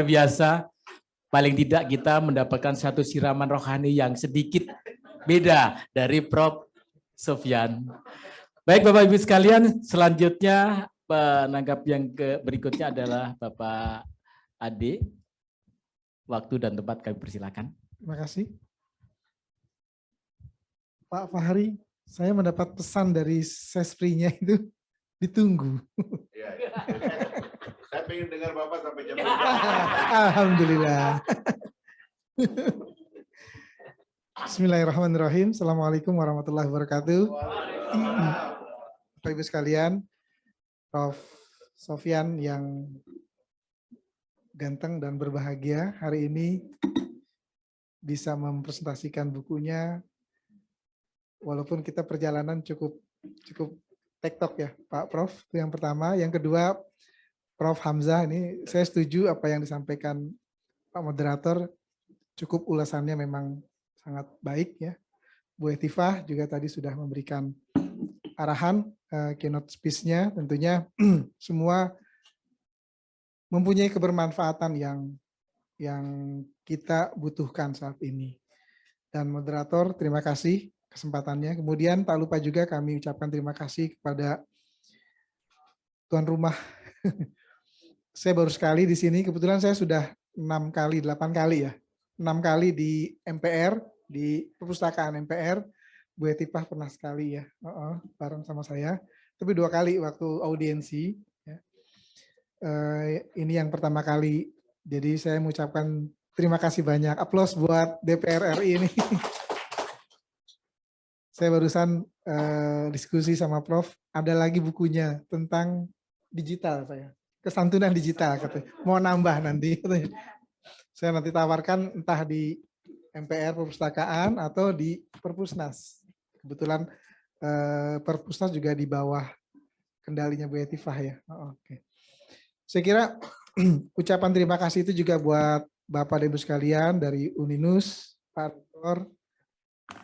biasa. Paling tidak kita mendapatkan satu siraman rohani yang sedikit beda dari Prof. Sofyan. Baik Bapak Ibu sekalian, selanjutnya penanggap yang berikutnya adalah Bapak Ade. Waktu dan tempat kami persilakan. Terima kasih. Pak Fahri, saya mendapat pesan dari sesprinya itu ditunggu. Ya, ya. Saya pengen dengar Bapak sampai jam 5. Alhamdulillah. Bismillahirrahmanirrahim. Assalamualaikum warahmatullahi wabarakatuh. Bapak Ibu sekalian, Prof. Sofyan yang ganteng dan berbahagia hari ini bisa mempresentasikan bukunya. Walaupun kita perjalanan cukup tektok ya, Pak Prof. Itu yang pertama. Yang kedua, Prof. Hamzah, ini saya setuju apa yang disampaikan Pak Moderator. Cukup ulasannya memang sangat baik ya. Bu Etifah juga tadi sudah memberikan arahan keynote speech-nya. Tentunya semua mempunyai kebermanfaatan yang kita butuhkan saat ini. Dan moderator, terima kasih kesempatannya. Kemudian tak lupa juga kami ucapkan terima kasih kepada tuan rumah. Saya baru sekali di sini, kebetulan saya sudah 8 kali ya. 6 kali di MPR, di perpustakaan MPR. Bu Etifah pernah sekali ya, bareng sama saya. Tapi 2 kali waktu audiensi. Ya. Ini yang pertama kali. Jadi saya mengucapkan terima kasih banyak. Aplaus buat DPR RI ini. Saya barusan diskusi sama Prof. Ada lagi bukunya tentang digital saya. Kesantunan digital katanya. Mau nambah nanti katanya. Saya nanti tawarkan entah di MPR Perpustakaan atau di Perpusnas. Kebetulan Perpusnas juga di bawah kendalinya Bu Etifah ya. Oke. Saya kira ucapan terima kasih itu juga buat Bapak dan Ibu sekalian dari Uninus, Pak Rektor,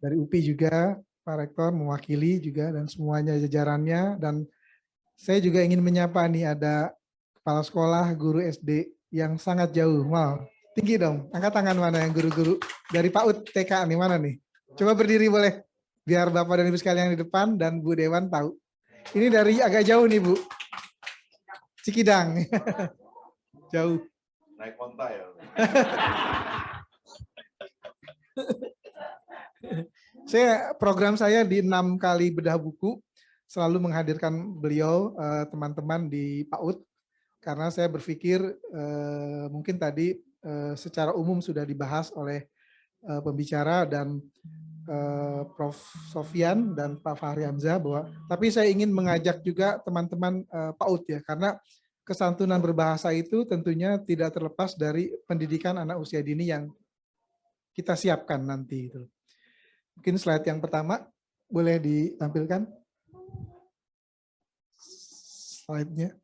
dari UPI juga, Pak Rektor mewakili juga dan semuanya jajarannya. Dan saya juga ingin menyapa nih ada kepala sekolah, guru SD yang sangat jauh. Wow, tinggi dong. Angkat tangan mana yang guru-guru dari PAUD TK nih, mana nih? Coba berdiri boleh. Biar Bapak dan Ibu sekalian di depan dan Bu Dewan tahu. Ini dari agak jauh nih Bu. Cikidang. Jauh. Naik onta ya. Program saya di 6 kali bedah buku selalu menghadirkan beliau teman-teman di PAUD karena saya berpikir mungkin tadi secara umum sudah dibahas oleh pembicara dan Prof. Sofyan dan Pak Fahri Hamzah bahwa tapi saya ingin mengajak juga teman-teman PAUD ya karena kesantunan berbahasa itu tentunya tidak terlepas dari pendidikan anak usia dini yang kita siapkan nanti itu. Mungkin slide yang pertama boleh ditampilkan slide-nya.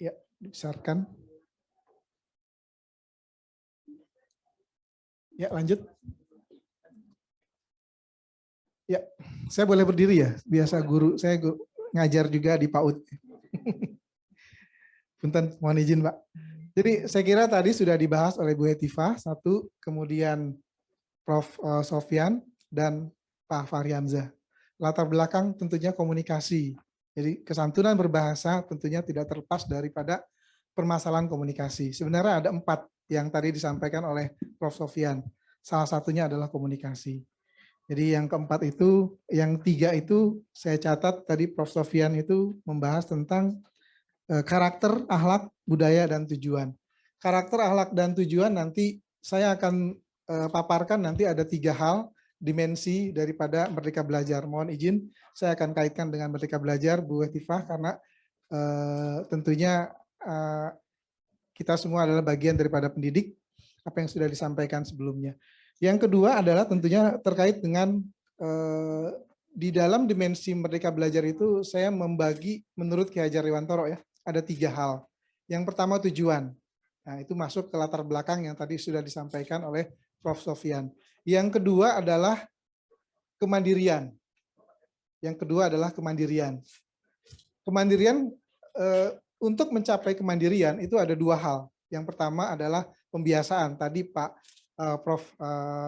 Ya, dibesarkan. Ya, lanjut. Ya, saya boleh berdiri ya. Biasa guru saya ngajar juga di PAUD. Punten, mohon izin, Pak. Jadi saya kira tadi sudah dibahas oleh Bu Etifah, satu, kemudian Prof. Sofyan, dan Pak Fahri Hamzah. Latar belakang tentunya komunikasi. Jadi kesantunan berbahasa tentunya tidak terlepas daripada permasalahan komunikasi. Sebenarnya ada 4 yang tadi disampaikan oleh Prof. Sofyan. Salah satunya adalah komunikasi. Jadi yang keempat itu, yang 3 itu saya catat tadi Prof. Sofyan itu membahas tentang karakter, akhlak, budaya, dan tujuan. Karakter, akhlak, dan tujuan nanti saya akan paparkan nanti ada 3 hal dimensi daripada Merdeka Belajar. Mohon izin, saya akan kaitkan dengan Merdeka Belajar, Bu Etifah, karena tentunya kita semua adalah bagian daripada pendidik, apa yang sudah disampaikan sebelumnya. Yang kedua adalah tentunya terkait dengan di dalam dimensi Merdeka Belajar itu saya membagi menurut Ki Hajar Dewantoro ya, ada 3 hal. Yang pertama tujuan. Nah, itu masuk ke latar belakang yang tadi sudah disampaikan oleh Prof. Sofyan. Yang kedua adalah kemandirian. Yang kedua adalah kemandirian. kemandirian, untuk mencapai kemandirian itu ada dua hal. Yang pertama adalah pembiasaan. Tadi Pak Prof.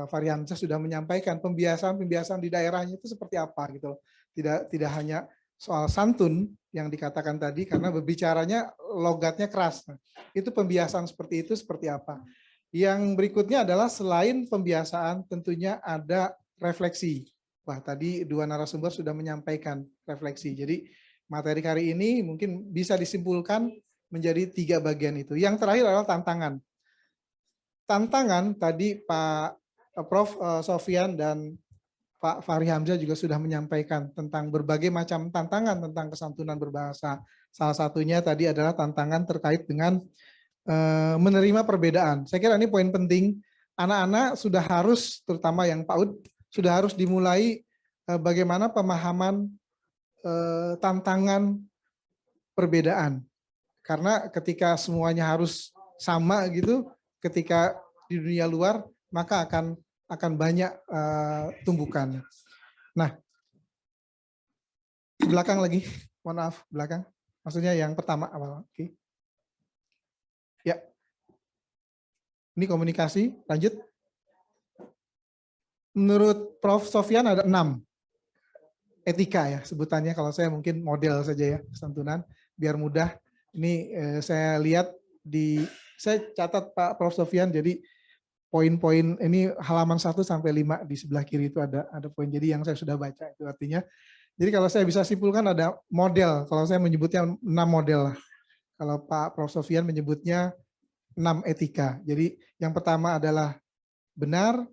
Fahrihamzah sudah menyampaikan pembiasaan di daerahnya itu seperti apa gitu. Tidak hanya soal santun yang dikatakan tadi, karena berbicaranya logatnya keras. Nah, itu pembiasaan seperti itu seperti apa. Yang berikutnya adalah selain pembiasaan tentunya ada refleksi. Wah, tadi dua narasumber sudah menyampaikan refleksi. Jadi materi kali ini mungkin bisa disimpulkan menjadi 3 bagian itu. Yang terakhir adalah tantangan. Tantangan tadi Pak Prof. Sofyan dan Pak Fahrihamzah juga sudah menyampaikan tentang berbagai macam tantangan tentang kesantunan berbahasa. Salah satunya tadi adalah tantangan terkait dengan menerima perbedaan. Saya kira ini poin penting. Anak-anak sudah harus, terutama yang PAUD, sudah harus dimulai bagaimana pemahaman tantangan perbedaan. Karena ketika semuanya harus sama gitu, ketika di dunia luar, maka akan banyak tumbukan. Nah, belakang lagi, mohon maaf, belakang. Maksudnya yang pertama awal. Oke. Ya, ini komunikasi. Lanjut. Menurut Prof. Sofyan ada 6 etika ya sebutannya. Kalau saya mungkin model saja ya kesantunan biar mudah. Ini saya lihat saya catat Pak Prof. Sofyan. Jadi poin-poin ini halaman 1 sampai 5 di sebelah kiri itu ada poin. Jadi yang saya sudah baca itu artinya. Jadi kalau saya bisa simpulkan ada model. Kalau saya menyebutnya 6 model. Kalau Pak Prof. Sofyan menyebutnya 6 etika. Jadi yang pertama adalah benar,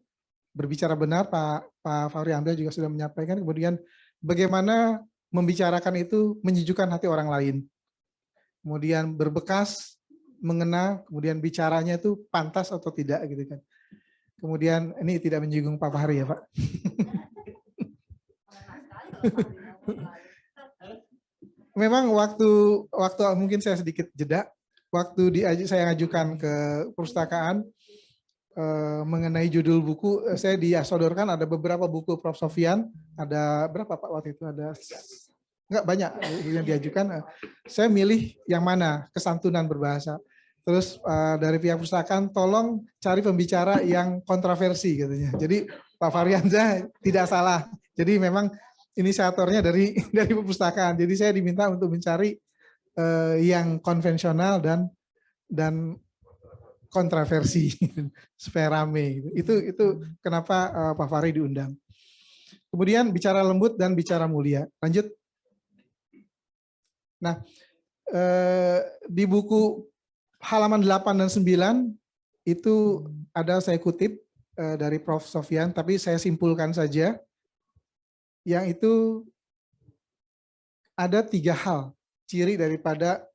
berbicara benar. Pak Fahrihamzah juga sudah menyampaikan. Kemudian bagaimana membicarakan itu menyejukkan hati orang lain. Kemudian berbekas, mengena, kemudian bicaranya itu pantas atau tidak gitu kan. Kemudian ini tidak menyinggung Pak Fahri ya Pak. Memang waktu mungkin saya sedikit jeda. Waktu saya ajukan ke perpustakaan mengenai judul buku, saya disodorkan ada beberapa buku Prof. Sofyan. Ada berapa Pak waktu itu? Ada enggak banyak yang diajukan. Saya milih yang mana kesantunan berbahasa. Terus dari pihak perpustakaan tolong cari pembicara yang kontroversi katanya. Jadi Pak Fahrihamzah tidak salah. Jadi memang inisiatornya dari perpustakaan. Jadi saya diminta untuk mencari yang konvensional dan kontroversi supaya rame. Itu kenapa Pak Fahri diundang. Kemudian bicara lembut dan bicara mulia. Lanjut. Nah, di buku halaman 8 dan 9 itu ada saya kutip dari Prof. Sofyan, tapi saya simpulkan saja. Yang itu ada 3 hal ciri daripada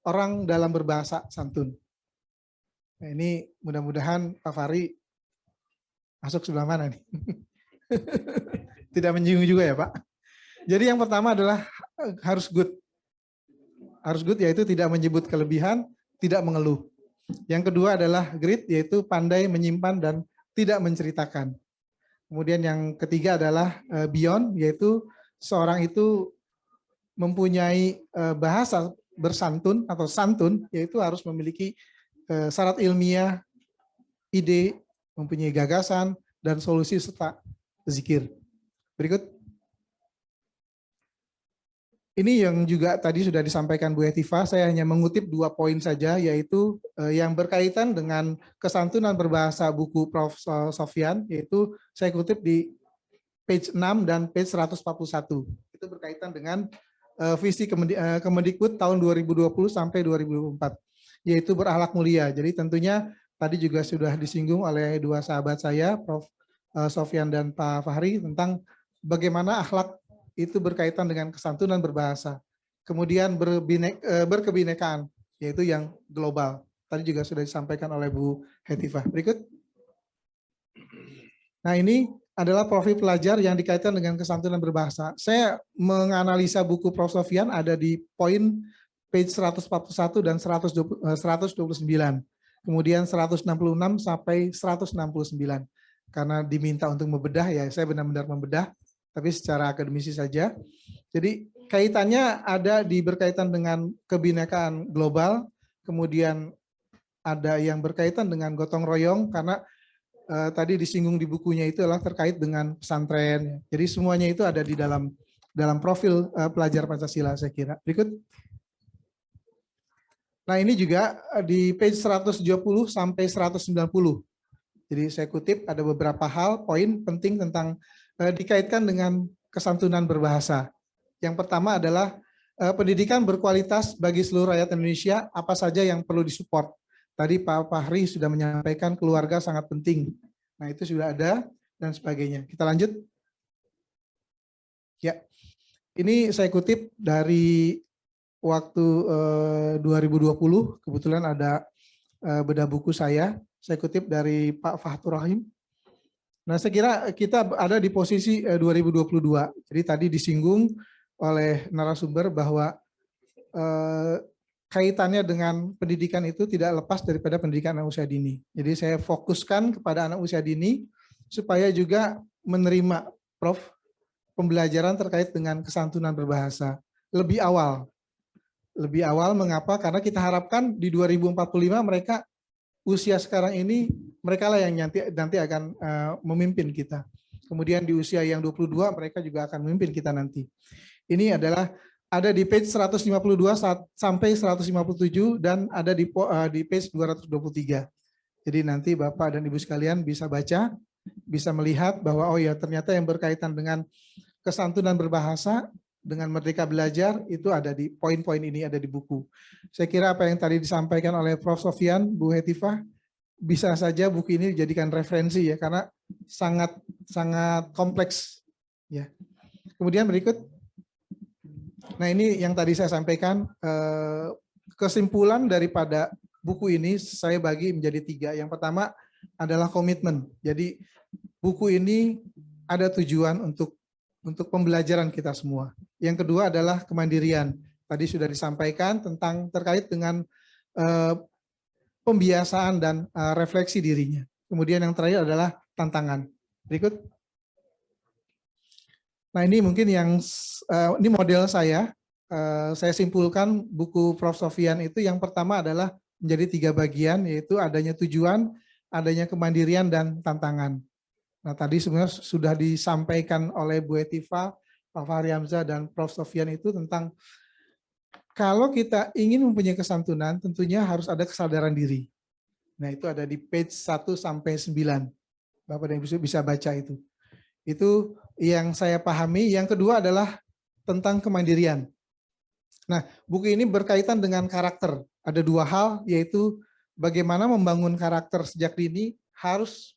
orang dalam berbahasa santun. Nah, ini mudah-mudahan Pak Fahri masuk sebelah mana nih? Tidak menyinggung juga ya Pak. Jadi yang pertama adalah harus good. Harus good yaitu tidak menyebut kelebihan, tidak mengeluh. Yang kedua adalah great yaitu pandai menyimpan dan tidak menceritakan. Kemudian yang ketiga adalah beyond yaitu seorang itu mempunyai bahasa bersantun atau santun yaitu harus memiliki syarat ilmiah, ide, mempunyai gagasan dan solusi serta zikir. Berikut. Ini yang juga tadi sudah disampaikan Bu Hetifah, saya hanya mengutip 2 poin saja, yaitu yang berkaitan dengan kesantunan berbahasa buku Prof. Sofyan, yaitu saya kutip di page 6 dan page 141. Itu berkaitan dengan visi Kemendikbud tahun 2020 sampai 2024, yaitu berakhlak mulia. Jadi tentunya tadi juga sudah disinggung oleh 2 sahabat saya, Prof. Sofyan dan Pak Fahri, tentang bagaimana akhlak itu berkaitan dengan kesantunan berbahasa. Kemudian berkebinekaan, yaitu yang global. Tadi juga sudah disampaikan oleh Bu Hetifah. Berikut. Nah ini adalah profil pelajar yang dikaitkan dengan kesantunan berbahasa. Saya menganalisa buku Prof. Sofyan ada di poin page 141 dan 129. Kemudian 166 sampai 169. Karena diminta untuk membedah, ya saya benar-benar membedah. Tapi secara akademisi saja. Jadi kaitannya ada berkaitan dengan kebinekaan global, kemudian ada yang berkaitan dengan gotong royong karena tadi disinggung di bukunya itu adalah terkait dengan pesantren. Jadi semuanya itu ada di dalam profil pelajar Pancasila saya kira. Berikut. Nah ini juga di page 170 sampai 190. Jadi saya kutip ada beberapa hal, poin penting tentang dikaitkan dengan kesantunan berbahasa. Yang pertama adalah pendidikan berkualitas bagi seluruh rakyat Indonesia, apa saja yang perlu disupport. Tadi Pak Fahri sudah menyampaikan keluarga sangat penting. Nah itu sudah ada dan sebagainya. Kita lanjut. Ya, ini saya kutip dari waktu 2020, kebetulan ada bedah buku saya kutip dari Pak Fathur Rahim. Nah saya kira kita ada di posisi 2022. Jadi tadi disinggung oleh narasumber bahwa kaitannya dengan pendidikan itu tidak lepas daripada pendidikan anak usia dini. Jadi saya fokuskan kepada anak usia dini supaya juga menerima Prof pembelajaran terkait dengan kesantunan berbahasa lebih awal. Lebih awal mengapa? Karena kita harapkan di 2045 mereka usia sekarang ini mereka lah yang nanti akan memimpin kita. Kemudian di usia yang 22 mereka juga akan memimpin kita nanti. Ini adalah ada di page 152 sampai 157 dan ada di page 223. Jadi nanti Bapak dan Ibu sekalian bisa baca, bisa melihat bahwa oh ya ternyata yang berkaitan dengan kesantunan berbahasa dengan Merdeka Belajar itu ada di poin-poin ini ada di buku. Saya kira apa yang tadi disampaikan oleh Prof. Sofyan, Bu Hetifah, bisa saja buku ini dijadikan referensi ya karena sangat kompleks ya. Kemudian berikut. Nah ini yang tadi saya sampaikan, kesimpulan daripada buku ini saya bagi menjadi 3. Yang pertama adalah komitmen. Jadi buku ini ada tujuan untuk pembelajaran kita semua. Yang kedua adalah kemandirian. Tadi sudah disampaikan tentang terkait dengan pembiasaan dan refleksi dirinya. Kemudian yang terakhir adalah tantangan. Berikut. Nah ini mungkin yang ini model saya simpulkan buku Prof. Sofyan itu yang pertama adalah menjadi 3 bagian yaitu adanya tujuan, adanya kemandirian dan tantangan. Nah tadi sebenarnya sudah disampaikan oleh Bu Hetifah, Pak Fahri Hamzah dan Prof. Sofyan itu tentang kalau kita ingin mempunyai kesantunan tentunya harus ada kesadaran diri. Nah itu ada di page 1 sampai 9. Bapak dan Ibu bisa baca itu. Itu yang saya pahami. Yang kedua adalah tentang kemandirian. Nah, buku ini berkaitan dengan karakter. Ada 2 hal, yaitu bagaimana membangun karakter sejak dini harus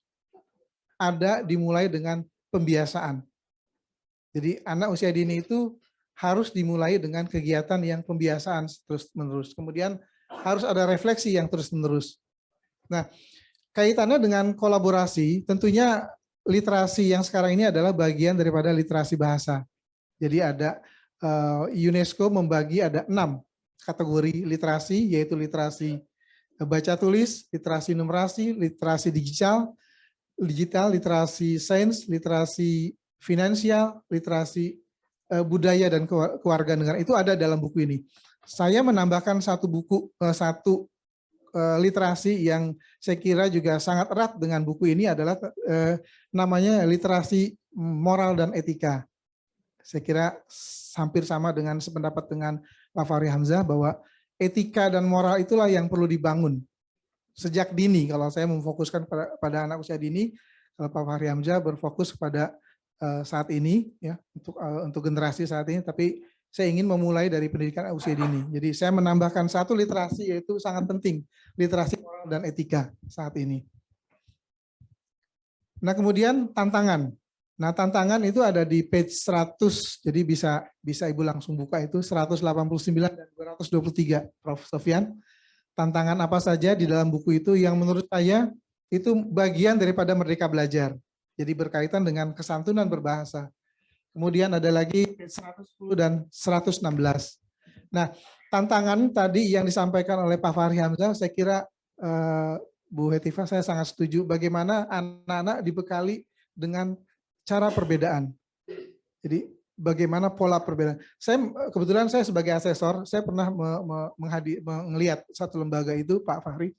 ada dimulai dengan pembiasaan. Jadi anak usia dini itu harus dimulai dengan kegiatan yang pembiasaan terus-menerus. Kemudian harus ada refleksi yang terus-menerus. Nah, kaitannya dengan kolaborasi, tentunya literasi yang sekarang ini adalah bagian daripada literasi bahasa. Jadi ada UNESCO membagi ada 6 kategori literasi, yaitu literasi baca tulis, literasi numerasi, literasi digital, literasi sains, literasi finansial, literasi budaya dan kewarganegaraan. Itu ada dalam buku ini. Saya menambahkan satu literasi yang saya kira juga sangat erat dengan buku ini adalah namanya literasi moral dan etika. Saya kira hampir sama dengan sependapat dengan Pak Fahri Hamzah bahwa etika dan moral itulah yang perlu dibangun sejak dini. Kalau saya memfokuskan pada anak usia dini, kalau Pak Fahri Hamzah berfokus pada saat ini ya untuk generasi saat ini, tapi saya ingin memulai dari pendidikan usia dini. Jadi saya menambahkan satu literasi yaitu sangat penting, literasi moral dan etika saat ini. Nah kemudian tantangan. Nah tantangan itu ada di page 100, jadi bisa Ibu langsung buka itu 189 dan 223, Prof. Sofyan. Tantangan apa saja di dalam buku itu yang menurut saya itu bagian daripada Merdeka Belajar. Jadi berkaitan dengan kesantunan berbahasa. Kemudian ada lagi 110 dan 116. Nah, tantangan tadi yang disampaikan oleh Pak Fahri Hamzah, saya kira Bu Hetifah saya sangat setuju bagaimana anak-anak dibekali dengan cara perbedaan. Jadi bagaimana pola perbedaan. Kebetulan saya sebagai asesor, saya pernah melihat satu lembaga itu, Pak Fahri.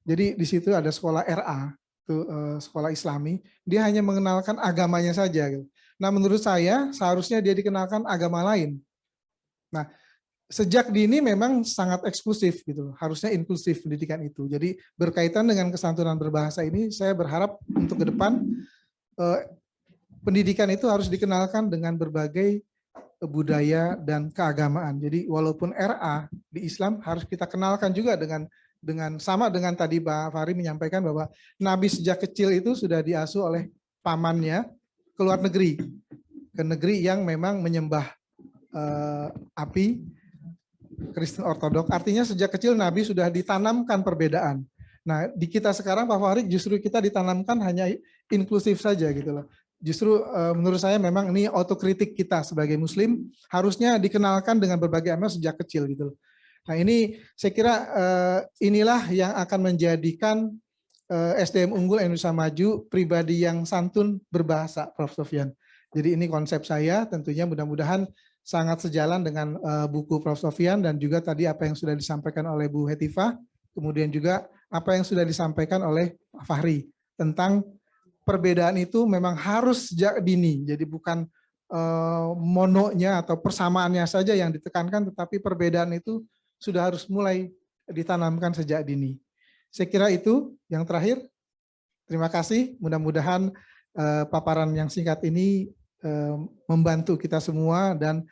Jadi di situ ada sekolah RA, itu sekolah Islami. Dia hanya mengenalkan agamanya saja. Gitu. Nah, menurut saya seharusnya dia dikenalkan agama lain. Nah, sejak dini memang sangat eksklusif gitu, harusnya inklusif pendidikan itu. Jadi berkaitan dengan kesantunan berbahasa ini, saya berharap untuk ke depan pendidikan itu harus dikenalkan dengan berbagai budaya dan keagamaan. Jadi walaupun RA di Islam harus kita kenalkan juga dengan sama dengan tadi Pak Fahri menyampaikan bahwa Nabi sejak kecil itu sudah diasuh oleh pamannya ke luar negeri, ke negeri yang memang menyembah api, Kristen Ortodok. Artinya sejak kecil Nabi sudah ditanamkan perbedaan. Nah, di kita sekarang Pak Fahri justru kita ditanamkan hanya inklusif saja gitu loh. Justru menurut saya memang ini otokritik kita sebagai Muslim harusnya dikenalkan dengan berbagai agama sejak kecil gitu loh. Nah, ini saya kira inilah yang akan menjadikan SDM unggul Indonesia Maju pribadi yang santun berbahasa, Prof. Sofyan. Jadi ini konsep saya, tentunya mudah-mudahan sangat sejalan dengan buku Prof. Sofyan dan juga tadi apa yang sudah disampaikan oleh Bu Hetifah, kemudian juga apa yang sudah disampaikan oleh Pak Fahri tentang perbedaan itu memang harus sejak dini. Jadi bukan mononya atau persamaannya saja yang ditekankan, tetapi perbedaan itu sudah harus mulai ditanamkan sejak dini. Saya kira itu yang terakhir. Terima kasih. Mudah-mudahan paparan yang singkat ini membantu kita semua dan